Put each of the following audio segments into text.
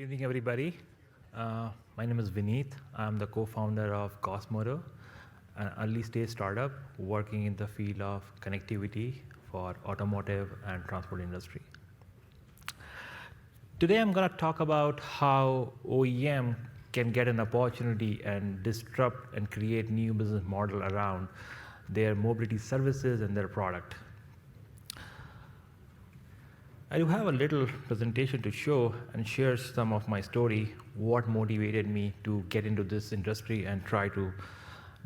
Good evening, everybody. My name is Vineet. I'm the co-founder of Gauss Moto, an early-stage startup working in the field of connectivity for automotive and transport industry. Today, I'm going to talk about how OEM can get an opportunity and disrupt and create new business model around their mobility services and their product. I do have a little presentation to show and share some of my story, what motivated me to get into this industry and try to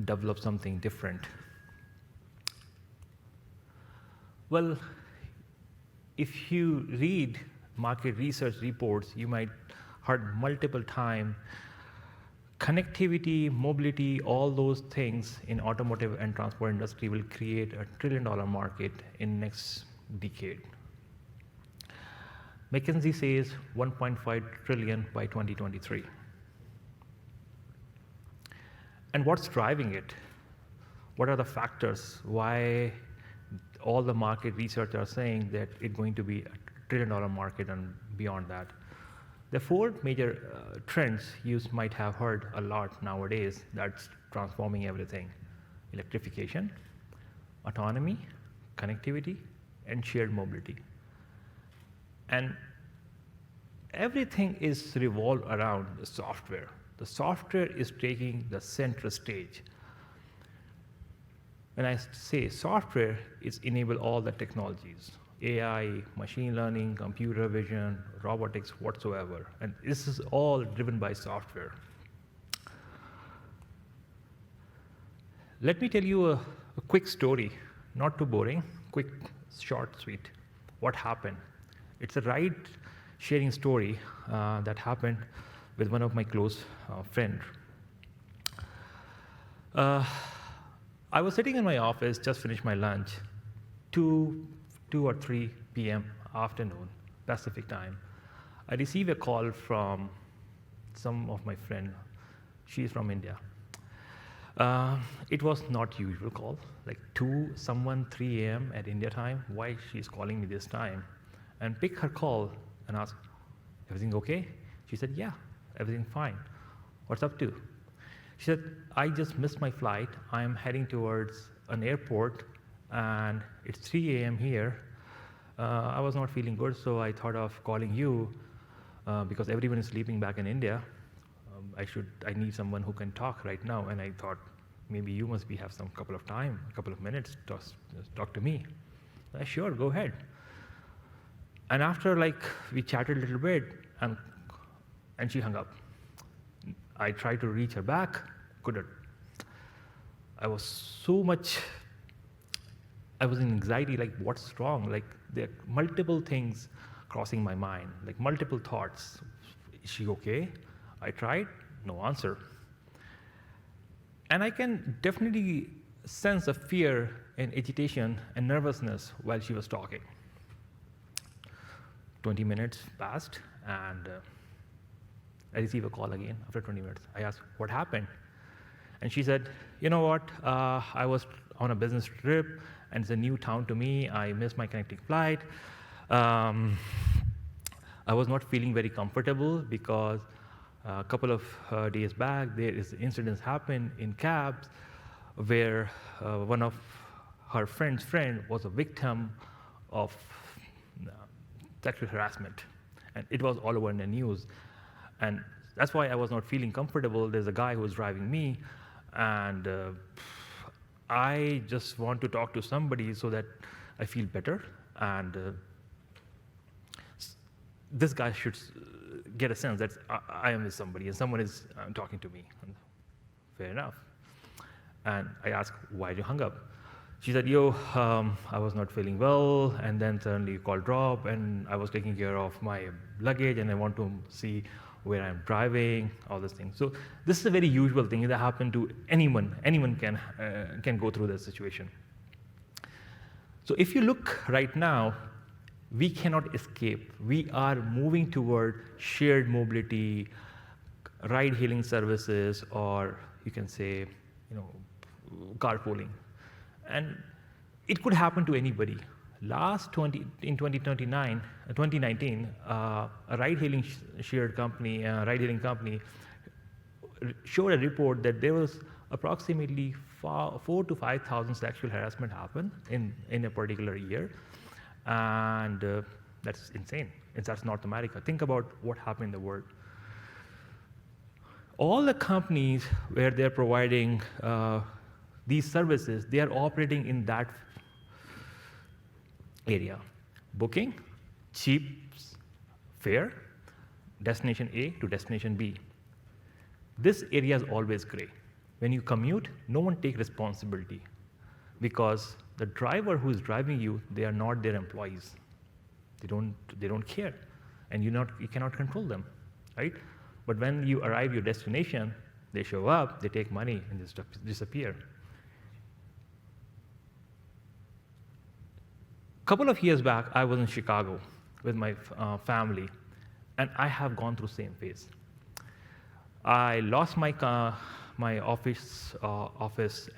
develop something different. Well, if you read market research reports, you might heard multiple times, connectivity, mobility, all those things in automotive and transport industry will create a $1 trillion market in next decade. McKinsey says 1.5 trillion by 2023. And what's driving it? What are the factors? Why all the market research are saying that it's going to be a $1 trillion market and beyond that? The four major trends you might have heard a lot nowadays that's transforming everything: electrification, autonomy, connectivity, and shared mobility. And everything is revolved around the software. The software is taking the center stage. When I say software, it's enable all the technologies: AI, machine learning, computer vision, robotics, whatsoever. And this is all driven by software. Let me tell you a quick story, not too boring, quick, short, sweet. What happened? It's a ride-sharing story that happened with one of my close friends. I was sitting in my office, just finished my lunch, 2 or 3 p.m. afternoon, Pacific time. I received a call from some of my friend. She's from India. It was not usual call, like 3 a.m. at India time. Why she's calling me this time? And pick her call and ask, everything okay? She said, yeah, everything fine. What's up to? She said, I just missed my flight. I'm heading towards an airport, and it's 3 a.m. here. I was not feeling good, so I thought of calling you because everyone is sleeping back in India. I need someone who can talk right now. And I thought, maybe you must have some couple of minutes to talk to me. Sure, go ahead. And after we chatted a little bit, and she hung up. I tried to reach her back, couldn't. I was in anxiety, what's wrong? There are multiple things crossing my mind, multiple thoughts. Is she okay? I tried, no answer. And I can definitely sense a fear and agitation and nervousness while she was talking. 20 minutes passed, and I received a call again after 20 minutes. I asked, what happened? And she said, you know what, I was on a business trip, and it's a new town to me. I missed my connecting flight. I was not feeling very comfortable because a couple of days back, there is incidents happened in cabs where one of her friend's friend was a victim of sexual harassment, and it was all over in the news. And that's why I was not feeling comfortable. There's a guy who was driving me, and I just want to talk to somebody so that I feel better. And this guy should get a sense that I am with somebody, and someone is talking to me. And fair enough. And I asked, why did you hung up? She said, I was not feeling well, and then suddenly call dropped, and I was taking care of my luggage, and I want to see where I'm driving, all these things. So this is a very usual thing that happens to anyone. Anyone can go through this situation. So if you look right now, we cannot escape. We are moving toward shared mobility, ride-hailing services, or you can say, carpooling. And it could happen to anybody. In 2019, a ride-hailing shared company, ride-hailing company, showed a report that there was approximately 4,000 to 5,000 sexual harassment happen in a particular year, and that's insane. That's North America. Think about what happened in the world. All the companies where they're providing these services, they are operating in that area. Booking, cheap fare, destination A to destination B. This area is always gray. When you commute, no one takes responsibility because the driver who is driving you, they are not their employees. They don't care, and you cannot control them, right? But when you arrive at your destination, they show up, they take money, and just disappear. A couple of years back, I was in Chicago with my family, and I have gone through the same phase. I lost my office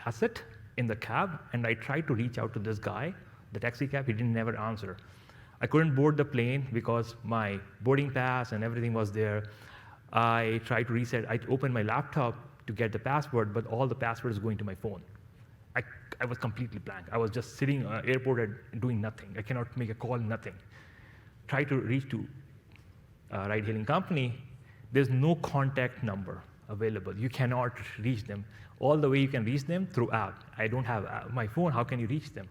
asset in the cab, and I tried to reach out to this guy, the taxi cab. He didn't never answer. I couldn't board the plane because my boarding pass and everything was there. I tried to reset. I opened my laptop to get the password, but all the passwords going to my phone. I was completely blank. I was just sitting at the airport and doing nothing. I cannot make a call, nothing. Try to reach to a ride-hailing company. There's no contact number available. You cannot reach them. All the way you can reach them through app. I don't have my phone. How can you reach them?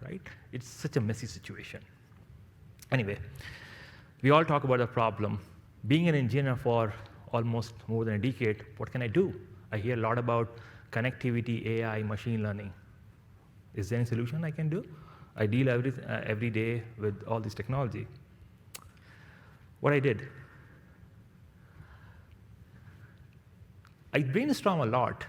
Right? It's such a messy situation. Anyway, we all talk about the problem. Being an engineer for almost more than a decade, what can I do? I hear a lot about connectivity, AI, machine learning. Is there any solution I can do? I deal every day with all this technology. What I did, I brainstorm a lot.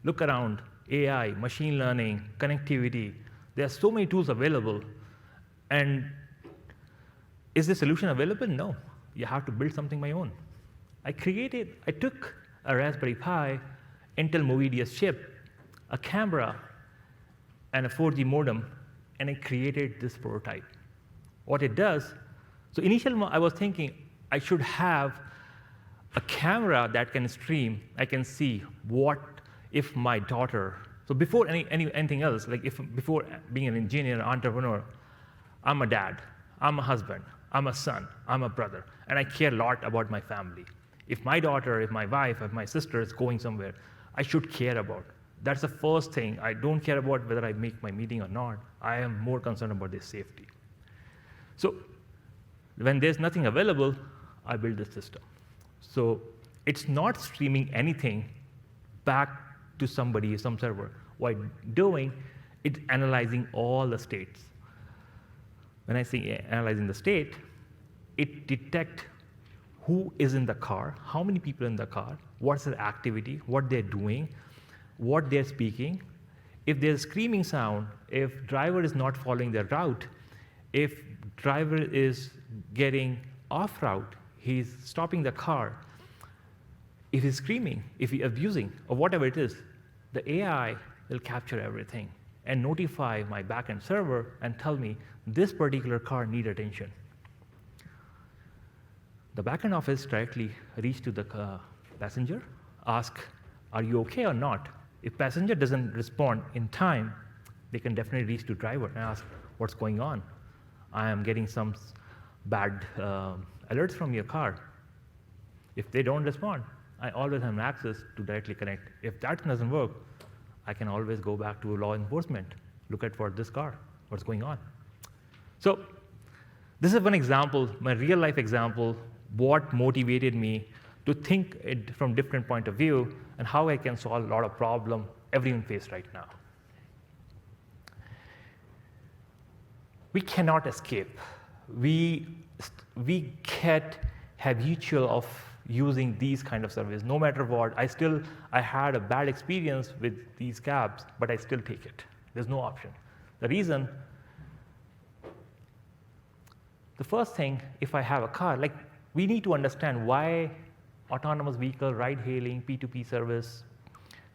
Look around, AI, machine learning, connectivity. There are so many tools available. And is the solution available? No. You have to build something my own. I took a Raspberry Pi, Intel MovieDS chip, a camera, and a 4G modem, and I created this prototype. What it does, so initially I was thinking I should have a camera that can stream. I can see what if my daughter, so before anything else, like before being an engineer, entrepreneur, I'm a dad, I'm a husband, I'm a son, I'm a brother, and I care a lot about my family. If my daughter, if my wife, if my sister is going somewhere, I should care about. That's the first thing. I don't care about whether I make my meeting or not. I am more concerned about their safety. So when there's nothing available, I build the system. So it's not streaming anything back to somebody, some server. What it's doing, it's analyzing all the states. When I say analyzing the state, it detects who is in the car, how many people in the car, what's their activity, what they're doing, what they're speaking. If there's screaming sound, if driver is not following their route, if driver is getting off route, he's stopping the car, if he's screaming, if he's abusing, or whatever it is, the AI will capture everything and notify my backend server and tell me this particular car needs attention. The backend office directly reach to the passenger, ask, are you okay or not? If passenger doesn't respond in time, they can definitely reach to driver and ask, what's going on? I am getting some bad alerts from your car. If they don't respond, I always have access to directly connect. If that doesn't work, I can always go back to law enforcement, look at for this car, what's going on. So this is one example, my real life example, what motivated me to think it from different point of view and how I can solve a lot of problem everyone face right now. We cannot escape. We get habitual of using these kind of services. No matter what, I had a bad experience with these cabs, but I still take it. There's no option. The reason, the first thing, if I have a car, like we need to understand why autonomous vehicle, ride-hailing, P2P service,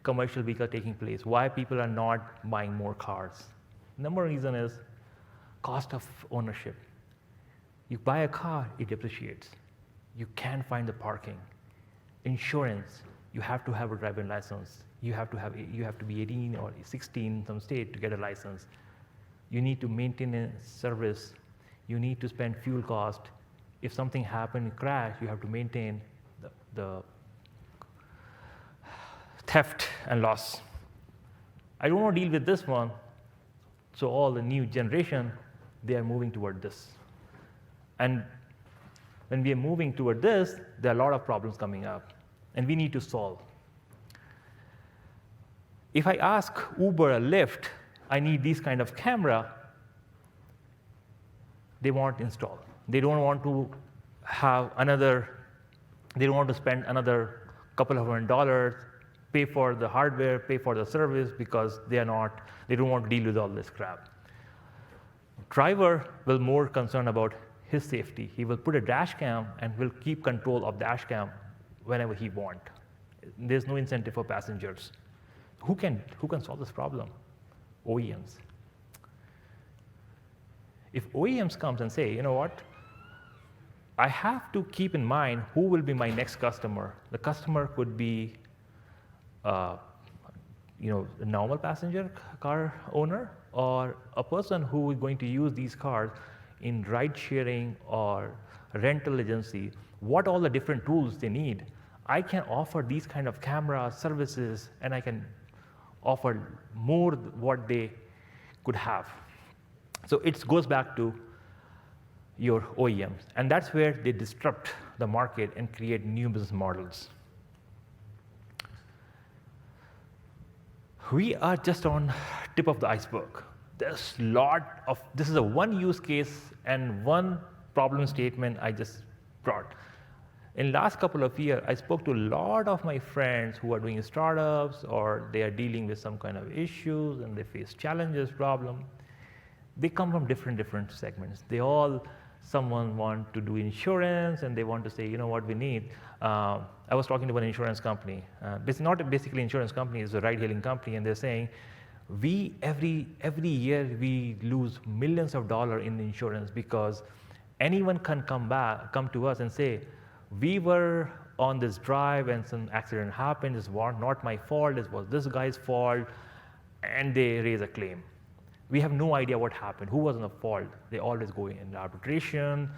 commercial vehicle taking place, why people are not buying more cars. Number one reason is Cost of ownership. You buy a car, it depreciates. You can't find the parking. Insurance, you have to have a driving license. You have to be 18 or 16 in some state to get a license. You need to maintain a service. You need to spend fuel cost. If something happened, crash, you have to maintain the theft and loss. I don't want to deal with this one. So all the new generation, they are moving toward this. And when we are moving toward this, there are a lot of problems coming up, and we need to solve. If I ask Uber or Lyft, I need this kind of camera, they won't install. They don't want to they don't want to spend another couple of $100, pay for the hardware, pay for the service, because they don't want to deal with all this crap. Driver will more concerned about his safety. He will put a dash cam and will keep control of dash cam whenever he wants. There's no incentive for passengers. Who can solve this problem? OEMs. If OEMs comes and say, you know what, I have to keep in mind who will be my next customer. The customer could be a normal passenger car owner, or a person who is going to use these cars in ride sharing or rental agency. What all the different tools they need. I can offer these kind of camera services, and I can offer more what they could have. So it goes back to your OEMs, and that's where they disrupt the market and create new business models. We are just on tip of the iceberg. There's this is a one use case and one problem statement I just brought. In last couple of years, I spoke to a lot of my friends who are doing startups, or they are dealing with some kind of issues and they face challenges, problem. They come from different segments. Someone want to do insurance, and they want to say, you know what we need. I was talking to one insurance company. It's not basically insurance company, it's a ride-hailing company, and they're saying, every year we lose millions of dollars in insurance because anyone can come to us and say, we were on this drive and some accident happened, this was not my fault, this was this guy's fault, and they raise a claim. We have no idea what happened, who was in the fault. They always go in arbitration.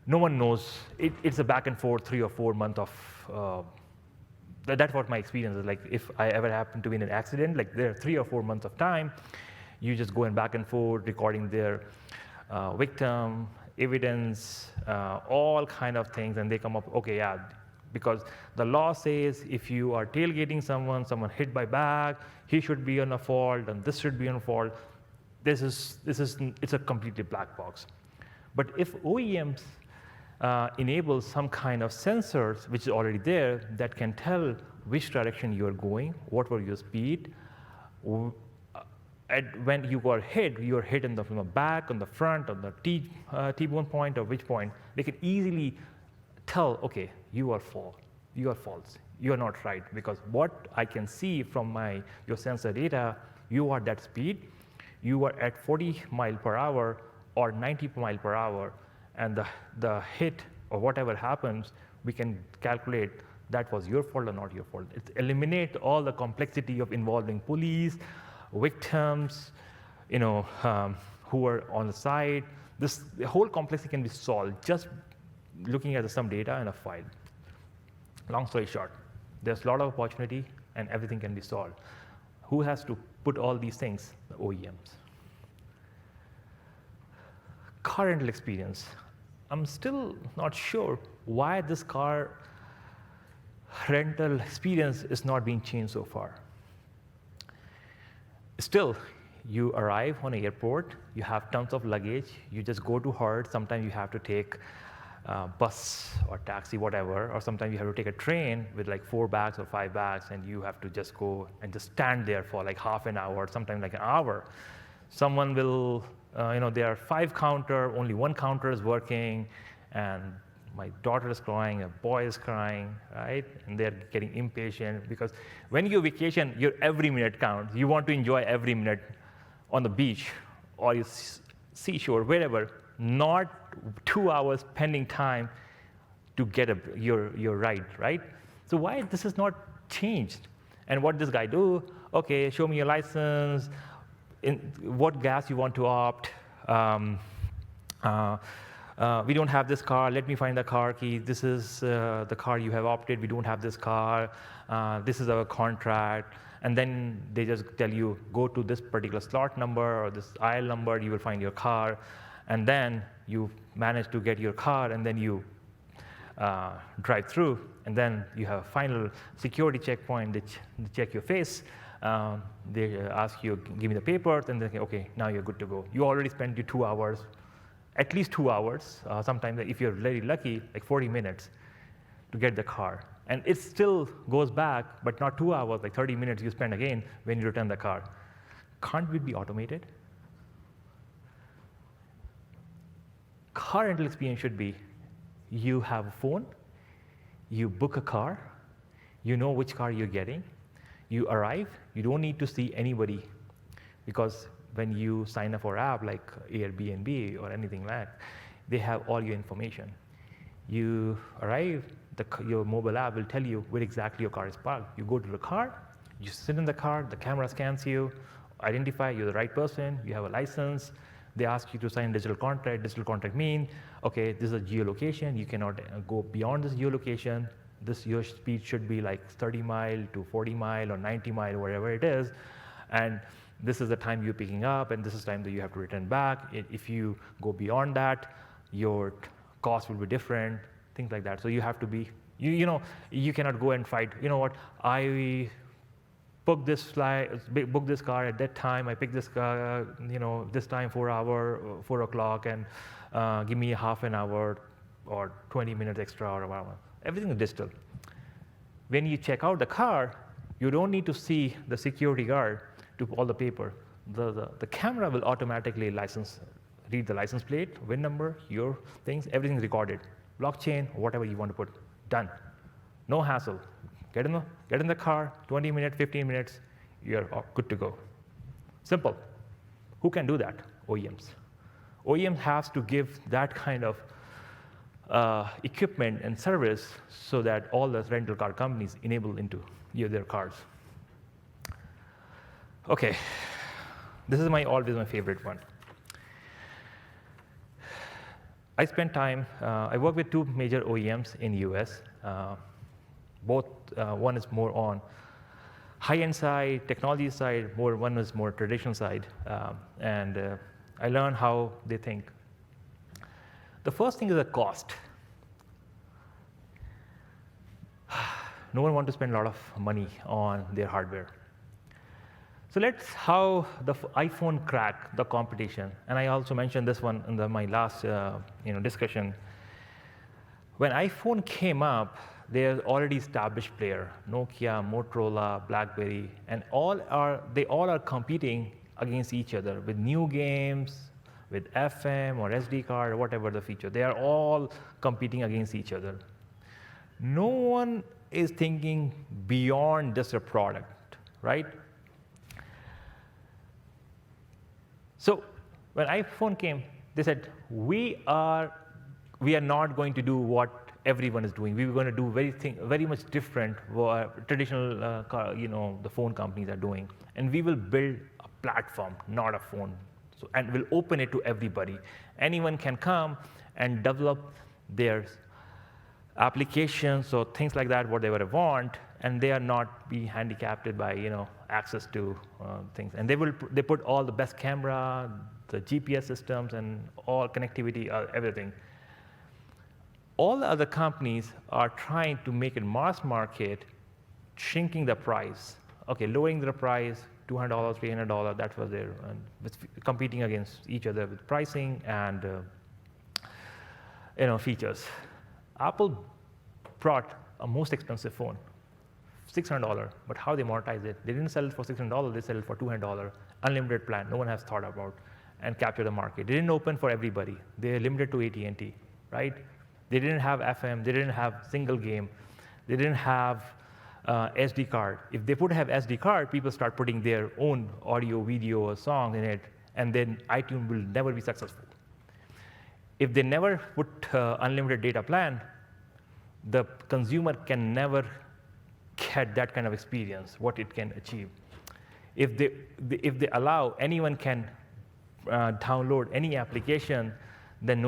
No one knows. It's a back and forth 3 or 4 months of, that's what my experience is. Like if I ever happen to be in an accident, like there are 3 or 4 months of time, you just go in back and forth, recording their victim, evidence, all kind of things, and they come up, okay, yeah, because the law says if you are tailgating someone hit by back, he should be on a fault, and this should be on a fault. It's a completely black box. But if OEMs enable some kind of sensors, which is already there, that can tell which direction you are going, what were your speed, when you are hit from the back, on the front, on the T-bone point, or which point, they can easily tell, okay, you are false, you are not right, because what I can see from your sensor data, you are that speed, you are at 40 miles per hour or 90 miles per hour, and the hit or whatever happens, we can calculate that was your fault or not your fault. It eliminates all the complexity of involving police, victims, who are on the side. The whole complexity can be solved just looking at some data in a file. Long story short, there's a lot of opportunity and everything can be solved. Who has to put all these things? The OEMs. Car rental experience. I'm still not sure why this car rental experience is not being changed so far. Still, you arrive on an airport, you have tons of luggage, you just go to Hertz, sometimes you have to take bus or taxi, whatever, or sometimes you have to take a train with like 4 bags or 5 bags, and you have to just go and just stand there for like half an hour, sometimes like an hour. Someone will, there are 5 counters, only 1 counter is working, and my daughter is crying, a boy is crying, right? And they're getting impatient, because when you vacation, your every minute counts. You want to enjoy every minute on the beach, or you seashore, wherever, not 2 hours spending time to get your ride, right? So why this is not changed? And what this guy do? Okay, show me your license, in what gas you want to opt. We don't have this car. Let me find the car key. This is the car you have opted. We don't have this car. This is our contract. And then they just tell you, go to this particular slot number or this aisle number. You will find your car. And then you manage to get your car, and then you drive through. And then you have a final security checkpoint. They check your face. They ask you, give me the papers, and then, okay, now you're good to go. You already spent your 2 hours, at least 2 hours, sometimes if you're very lucky, like 40 minutes to get the car. And it still goes back, but not 2 hours, like 30 minutes you spend again when you return the car. Can't it be automated? Car rental experience should be, you have a phone, you book a car, you know which car you're getting, you arrive, you don't need to see anybody, because when you sign up for an app like Airbnb or anything like that, they have all your information. You arrive, your mobile app will tell you where exactly your car is parked. You go to the car, you sit in the car, the camera scans you, identify you're the right person, you have a license. They ask you to sign digital contract. Digital contract means, okay, this is a geolocation. You cannot go beyond this geolocation. Your speed should be like 30 mile to 40 mile or 90 mile, wherever it is. And this is the time you're picking up, and this is the time that you have to return back. If you go beyond that, your cost will be different, things like that. So you have to be, you cannot go and fight. You know what, I booked this car at that time. I picked this car, this time 4 o'clock, and give me half an hour or 20 minutes extra or whatever. Everything is digital. When you check out the car, you don't need to see the security guard to all the paper. The camera will automatically read the license plate, VIN number, your things, everything recorded. Blockchain, whatever you want to put, done. No hassle. Get in the car, 20 minutes, 15 minutes, you're good to go. Simple. Who can do that? OEMs. OEM has to give that kind of equipment and service so that all the rental car companies enable into their cars. Okay, this is always my favorite one. I spent time, I work with 2 major OEMs in US. Both, one is more on high-end side, technology side, one is more traditional side. And I learned how they think. The first thing is the cost. No one wants to spend a lot of money on their hardware. So how the iPhone cracked the competition. And I also mentioned this one in my last discussion. When iPhone came up, there's already established player, Nokia, Motorola, BlackBerry, and they all are competing against each other with new games, with FM or SD card or whatever the feature. They are all competing against each other. No one is thinking beyond just a product, right? So when iPhone came, they said, we are not going to do what everyone is doing. We were going to do very much different what traditional the phone companies are doing. And we will build a platform, not a phone. And we'll open it to everybody. Anyone can come and develop their applications or things like that, whatever they want, and they are not be handicapped by access to things. And they put all the best camera, the GPS systems, and all connectivity, everything. All the other companies are trying to make it mass market, shrinking the price. Okay, lowering the price, $200, $300. That was their competing against each other with pricing and features. Apple brought a most expensive phone, $600. But how they monetize it? They didn't sell it for $600. They sell it for $200. Unlimited plan. No one has thought about and capture the market. They didn't open for everybody. They're limited to AT&T, right? They didn't have FM. They didn't have single game. They didn't have SD card. If they would have SD card, people start putting their own audio, video, or song in it, and then iTunes will never be successful. If they never put unlimited data plan, the consumer can never get that kind of experience, what it can achieve. If they allow anyone can download any application, then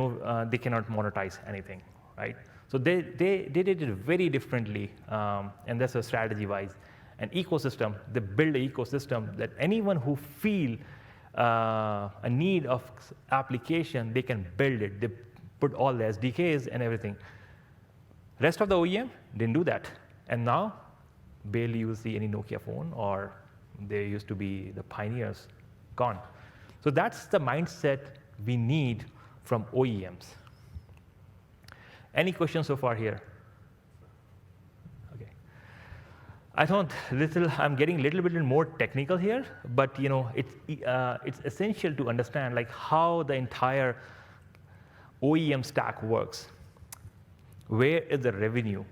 they cannot monetize anything, right? So they did it very differently, and that's a strategy-wise. An ecosystem, they build an ecosystem that anyone who feel a need of application, they can build it. They put all the SDKs and everything. Rest of the OEM didn't do that. And now, barely you see any Nokia phone, or they used to be the pioneers, gone. So that's the mindset we need from OEMs. Any questions so far here? Okay. I'm getting a little bit more technical here, but it's essential to understand like how the entire OEM stack works. Where is the revenue?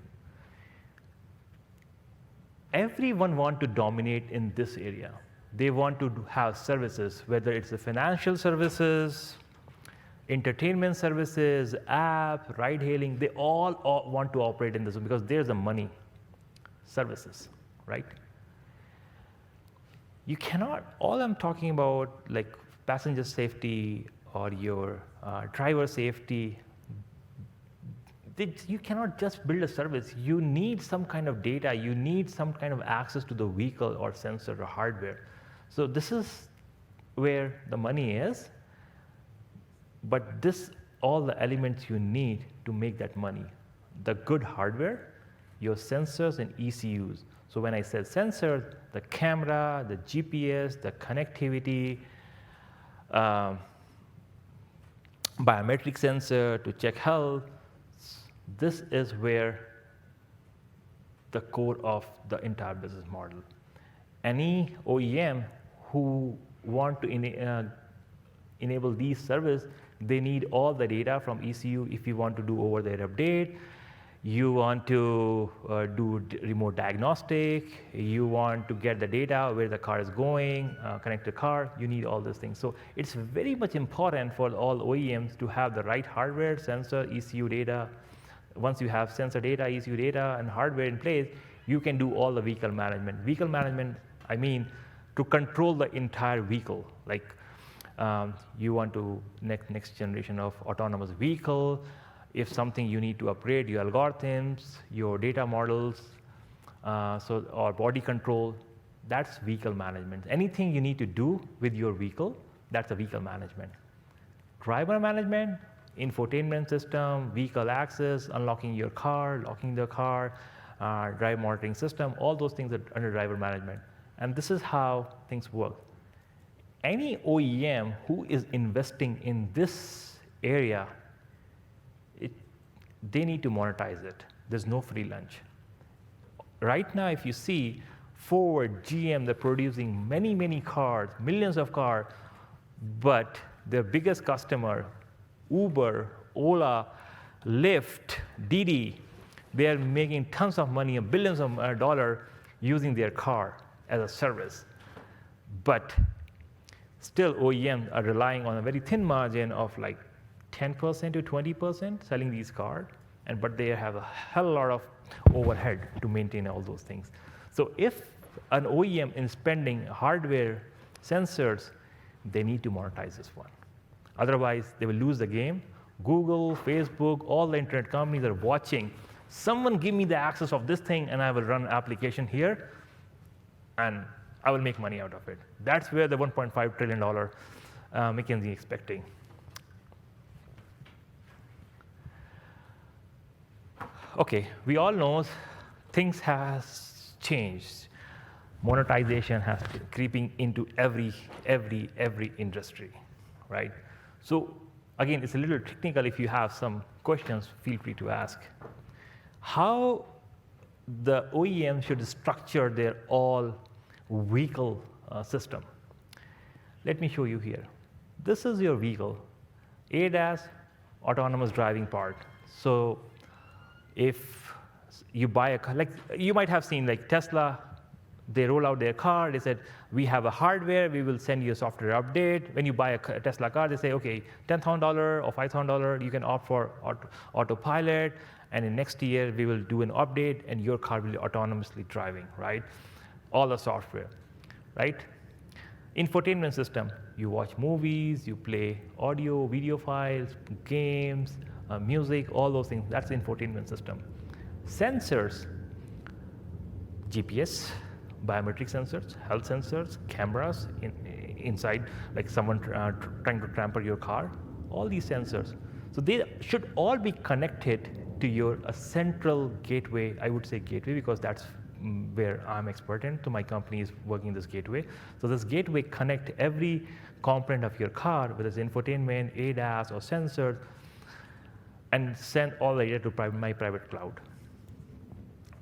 Everyone wants to dominate in this area. They want to have services, whether it's the financial services, entertainment services, app, ride-hailing. They all want to operate in this because there's the money. Services, right? You cannot. All I'm talking about, like passenger safety or your driver safety. You cannot just build a service. You need some kind of data. You need some kind of access to the vehicle or sensor or hardware. So this is where the money is. But all the elements you need to make that money. The good hardware, your sensors and ECUs. So when I said sensors, the camera, the GPS, the connectivity, biometric sensor to check health. This is where the core of the entire business model. Any OEM who want to enable these services, they need all the data from ECU. If you want to do over-the-air update, you want to do remote diagnostic, you want to get the data where the car is going, connect the car, you need all those things. So it's very much important for all OEMs to have the right hardware, sensor, ECU data. Once you have sensor data, ECU data, and hardware in place, you can do all the vehicle management. Vehicle management, I mean, to control the entire vehicle. Like you want to next generation of autonomous vehicle. If something you need to upgrade your algorithms, your data models, or body control, that's vehicle management. Anything you need to do with your vehicle, that's a vehicle management. Driver management, infotainment system, vehicle access, unlocking your car, locking the car, drive monitoring system, all those things are under driver management. And this is how things work. Any OEM who is investing in this area, they need to monetize it. There's no free lunch. Right now, if you see Ford, GM, they're producing many, many cars, millions of cars, but their biggest customer, Uber, Ola, Lyft, Didi, they are making tons of money, billions of dollars using their car as a service. But still, OEMs are relying on a very thin margin of like 10% to 20% selling these cars, but they have a hell lot of overhead to maintain all those things. So if an OEM is spending hardware, sensors, they need to monetize this one. Otherwise, they will lose the game. Google, Facebook, all the internet companies are watching. Someone give me the access of this thing, and I will run an application here, and I will make money out of it. That's where the $1.5 trillion McKinsey is expecting. Okay, we all know things has changed. Monetization has been creeping into every industry, right? So again, it's a little technical. If you have some questions, feel free to ask. How the OEM should structure their all vehicle system. Let me show you here. This is your vehicle, ADAS, autonomous driving part. So if you buy a car, like you might have seen like Tesla, They roll out their car. They said, we have a hardware. We will send you a software update. When you buy a Tesla car, they say, OK, $10,000 or $5,000, you can opt for autopilot. And in next year, we will do an update, and your car will be autonomously driving, right? All the software, right? Infotainment system. You watch movies, you play audio, video files, games, music, all those things. That's the infotainment system. Sensors, GPS, biometric sensors, health sensors, cameras inside, like someone trying to tamper your car, all these sensors. So they should all be connected to your central gateway. I would say gateway because that's where I'm expert in. So my company is working this gateway. So this gateway connect every component of your car, whether it's infotainment, ADAS, or sensors, and send all the data to my private cloud.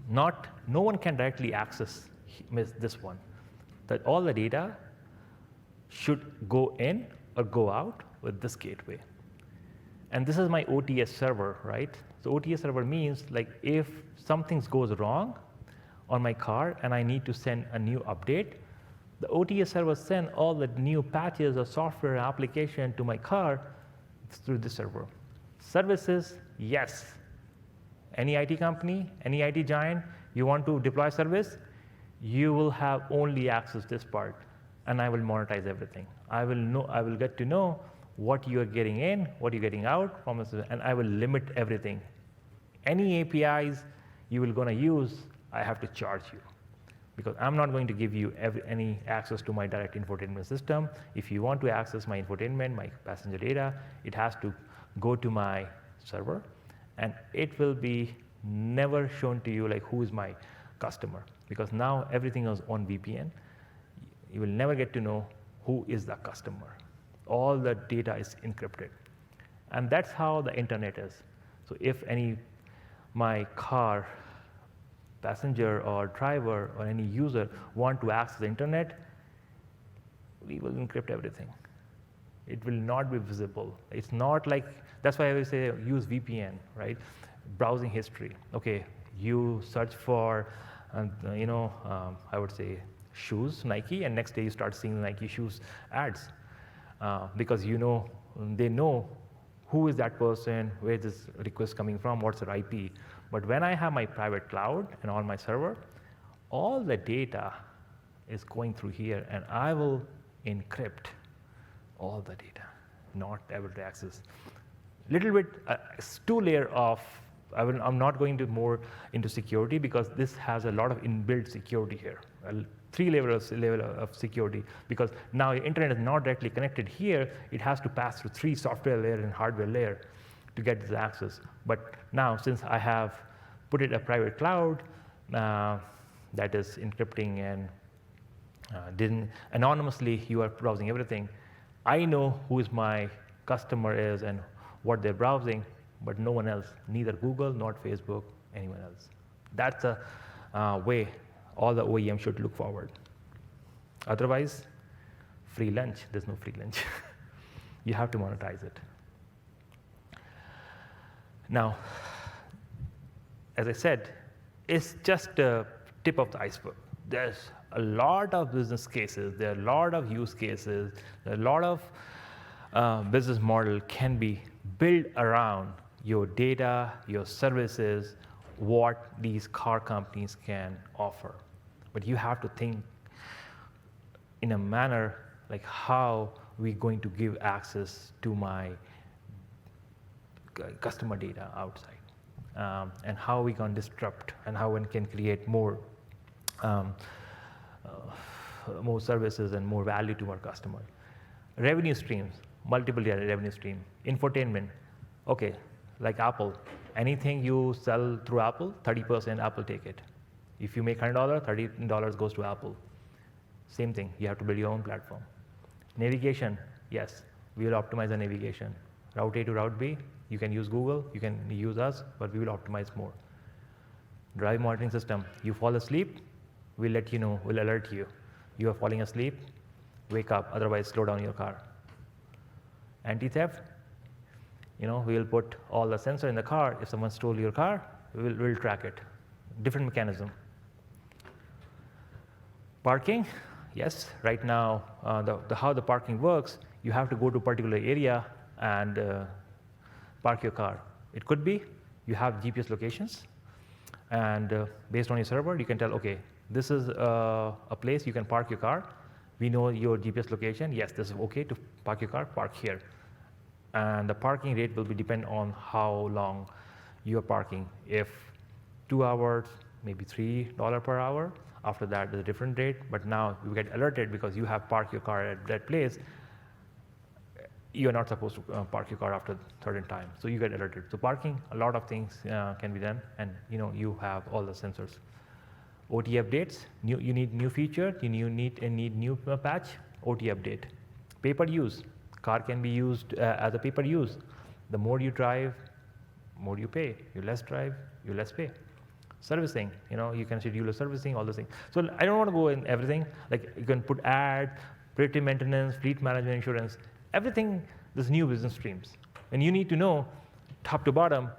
No one can directly access this one. That all the data should go in or go out with this gateway. And this is my OTS server, right? So OTS server means like if something goes wrong on my car and I need to send a new update, the OTS server send all the new patches or software application to my car through the server. Services, yes. Any IT company, any IT giant, you want to deploy service, you will have only access this part, and I will monetize everything. I will get to know what you're getting in, what you're getting out from this, and I will limit everything. Any APIs you will gonna use, I have to charge you, because I'm not going to give you any access to my direct infotainment system. If you want to access my infotainment, my passenger data, it has to go to my server, and it will be never shown to you like who is my customer, because now everything is on VPN. You will never get to know who is the customer. All the data is encrypted, and that's how the internet is. So if my car passenger or driver or any user want to access the internet, we will encrypt everything. It will not be visible. It's not like, that's why I always say use VPN, right? Browsing history. Okay, you search for, I would say shoes, Nike, and next day you start seeing Nike shoes ads because they know who is that person, where is this request coming from, what's their IP. But when I have my private cloud and on my server, all the data is going through here, and I will encrypt all the data, not able to access. Little bit, two-layer of, I'm not going to more into security because this has a lot of inbuilt security here. Three levels of security, because now your internet is not directly connected here. It has to pass through 3 software layer and hardware layer to get this access. But now, since I have put it a private cloud that is encrypting and didn't anonymously, you are browsing everything. I know who is my customer is and what they're browsing, but no one else, neither Google, not Facebook, anyone else. That's a way all the OEM should look forward. Otherwise, free lunch. There's no free lunch. You have to monetize it. Now, as I said, it's just the tip of the iceberg. There's a lot of business cases. There are a lot of use cases. There are a lot of business model can be built around your data, your services, what these car companies can offer. But you have to think in a manner like how we're going to give access to my customer data outside, and how we can disrupt and how one can create more services and more value to our customer. Revenue streams, multiple revenue stream. Infotainment, okay, like Apple. Anything you sell through Apple, 30% Apple take it. If you make $100, $30 goes to Apple. Same thing, you have to build your own platform. Navigation, yes, we will optimize the navigation. Route A to Route B, you can use Google, you can use us, but we will optimize more. Drive monitoring system, you fall asleep, we'll let you know, we'll alert you. You are falling asleep, wake up, otherwise slow down your car. Anti-theft, we will put all the sensor in the car. If someone stole your car, we'll track it. Different mechanism. Parking, yes. Right now, how the parking works, you have to go to a particular area and park your car. It could be you have GPS locations, and based on your server, you can tell, okay, this is a place you can park your car. We know your GPS location. Yes, this is okay to park your car, park here. And the parking rate will be depend on how long you're parking. If 2 hours, maybe $3 per hour. After that, there's a different rate. But now you get alerted because you have parked your car at that place. You're not supposed to park your car after a certain time. So you get alerted. So parking, a lot of things can be done. And you have all the sensors. OT updates, you need new feature, you need new patch, OT update. Pay per use, car can be used as a pay per use. The more you drive, more you pay. You less drive, you less pay. Servicing, you can schedule a servicing, all those things. So I don't want to go in everything. Like you can put ads, predictive maintenance, fleet management, insurance, everything. There's new business streams, and you need to know top to bottom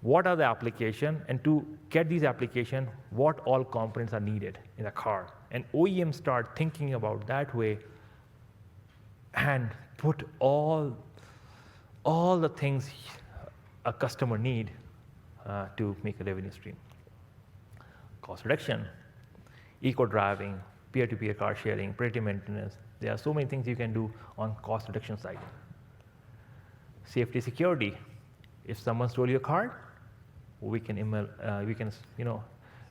what are the application, and to get these application, what all components are needed in a car. And OEMs start thinking about that way and put all the things a customer need to make a revenue stream. Cost reduction, eco-driving, peer-to-peer car sharing, predictive maintenance. There are so many things you can do on cost reduction side. Safety, security. If someone stole your car, we can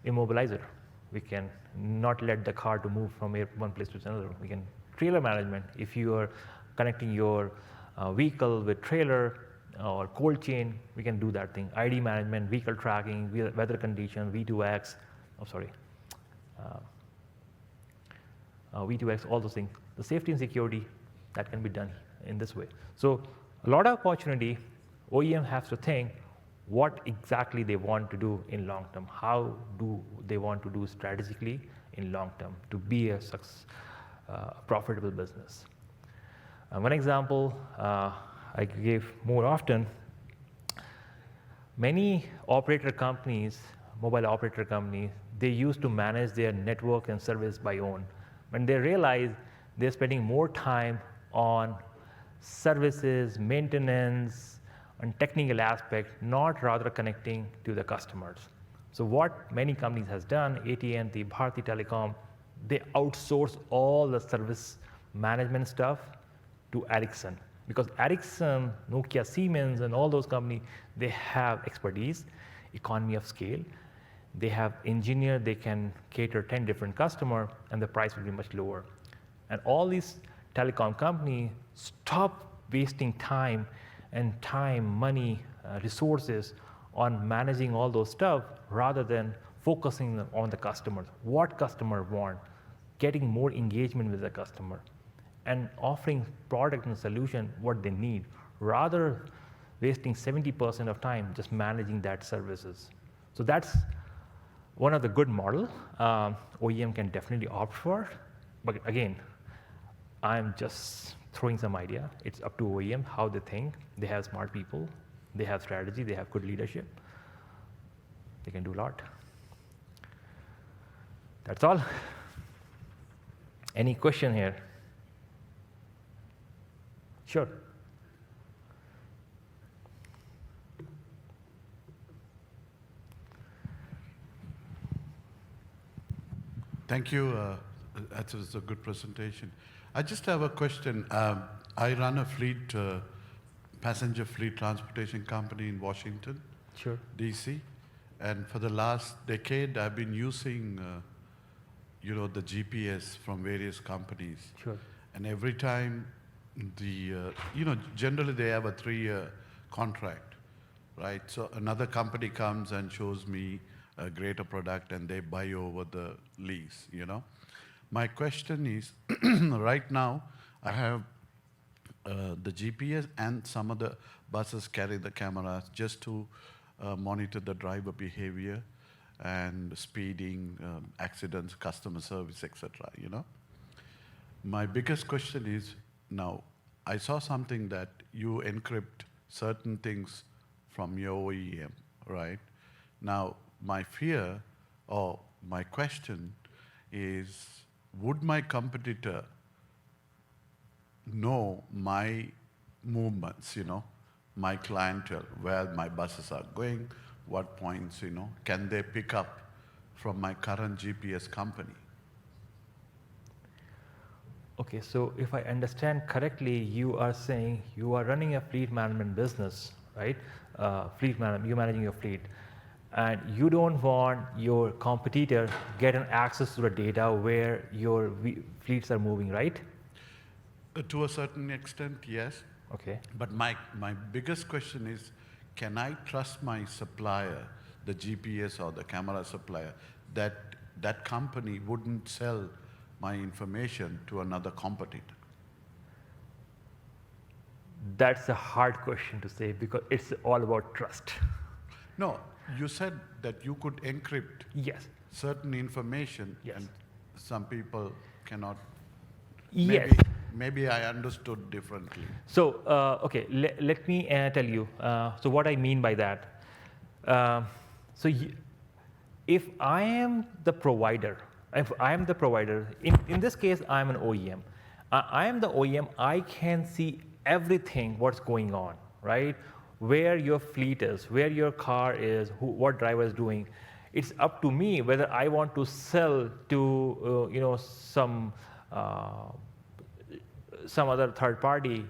immobilize it. We can not let the car to move from one place to another. We can trailer management. If you are connecting your vehicle with trailer or cold chain, we can do that thing. ID management, vehicle tracking, weather condition, V2X. V2X, all those things. The safety and security, that can be done in this way. So a lot of opportunity. OEM has to think what exactly they want to do in long term. How do they want to do strategically in long term to be a profitable business? One example I give more often, many operator companies, mobile operator companies, they used to manage their network and service by own. When they realize they're spending more time on services, maintenance, and technical aspect, not rather connecting to the customers. So what many companies has done, AT&T, Bharti Telecom, they outsource all the service management stuff to Ericsson. Because Ericsson, Nokia, Siemens, and all those companies, they have expertise, economy of scale. They have engineer, they can cater 10 different customers, and the price will be much lower. And all these telecom companies stop wasting time, money, resources on managing all those stuff rather than focusing on the customers. What customer want, getting more engagement with the customer, and offering product and solution what they need, rather wasting 70% of time just managing that services. So that's one of the good model OEM can definitely opt for. But again, I'm just throwing some idea. It's up to OEM how they think. They have smart people, they have strategy, they have good leadership. They can do a lot. That's all. Any question here? Sure. Thank you. That was a good presentation. I just have a question. I run a fleet, passenger fleet transportation company in Washington, Sure. DC, and for the last decade, I've been using, the GPS from various companies. Sure. And every time, generally they have a 3-year contract, right? So another company comes and shows me a greater product, and they buy over the lease. My question is, right now, I have the GPS and some of the buses carry the cameras just to monitor the driver behavior and speeding, accidents, customer service, etc. My biggest question is, now, I saw something that you encrypt certain things from your OEM, right? Now, my fear or my question is, would my competitor know my movements, my clientele, where my buses are going, what points, can they pick up from my current GPS company? Okay, so if I understand correctly, you are saying you are running a fleet management business, right? You're managing your fleet, and you don't want your competitor getting access to the data where your fleets are moving, right? To a certain extent, yes. Okay. But my biggest question is, can I trust my supplier, the GPS or the camera supplier, that that company wouldn't sell my information to another competitor? That's a hard question to say because it's all about trust. No, you said that you could encrypt Yes. certain information, Yes. and some people cannot. Yes. Maybe I understood differently. So, okay, let me tell you. So, what I mean by that. If I am the provider, in this case, I'm an OEM. I am the OEM. I can see everything what's going on, right? Where your fleet is, where your car is, what driver is doing. It's up to me whether I want to sell to some other third party.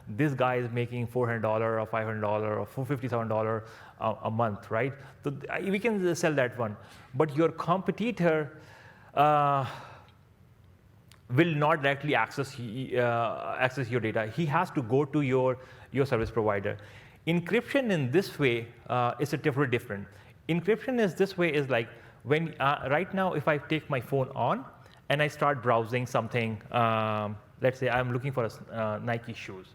This guy is making $400 or $500 or $57 a month, right? So we can sell that one, but your competitor will not directly access your data. He has to go to your service provider. Encryption in this way is a different. Encryption is this way is like when right now if I take my phone on and I start browsing something, let's say I'm looking for Nike shoes.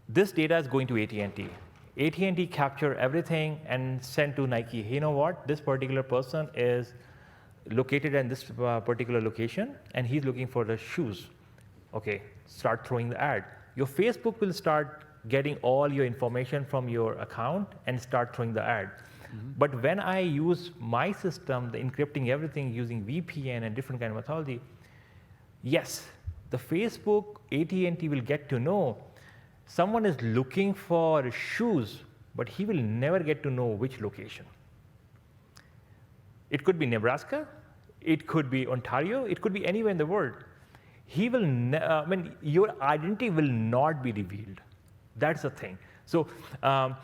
This data is going to AT&T. AT&T capture everything and send to Nike. You know what? This particular person is located in this particular location, and he's looking for the shoes. Okay, start throwing the ad. Your Facebook will start getting all your information from your account and start throwing the ad. Mm-hmm. But when I use my system, the encrypting everything using VPN and different kind of methodology, yes, the Facebook, AT&T will get to know someone is looking for shoes, but he will never get to know which location. It could be Nebraska, it could be Ontario, it could be anywhere in the world. He will, your identity will not be revealed. That's the thing. So, a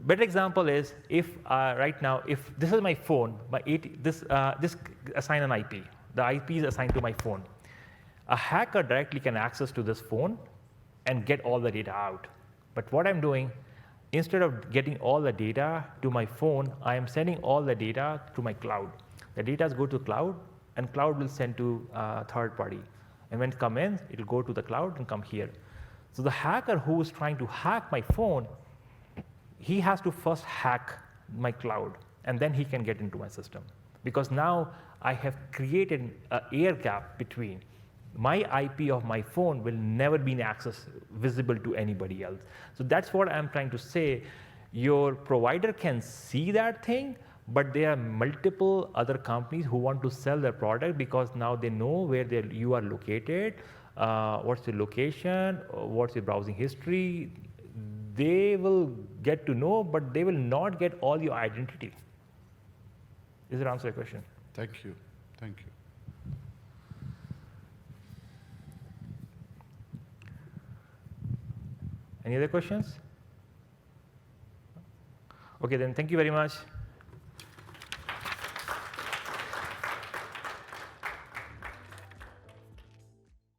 better example is if right now, if this is my phone, this assign an IP. The IP is assigned to my phone. A hacker directly can access to this phone and get all the data out. But what I'm doing, instead of getting all the data to my phone, I am sending all the data to my cloud. The data go to cloud, and cloud will send to third party. And when it comes in, it will go to the cloud and come here. So the hacker who is trying to hack my phone, he has to first hack my cloud, and then he can get into my system. Because now I have created an air gap between. My IP of my phone will never be visible to anybody else. So that's what I'm trying to say. Your provider can see that thing, but there are multiple other companies who want to sell their product because now they know where you are located, what's your location, what's your browsing history. They will get to know, but they will not get all your identity. Does that answer your question? Thank you. Thank you. Any other questions? Okay, then thank you very much.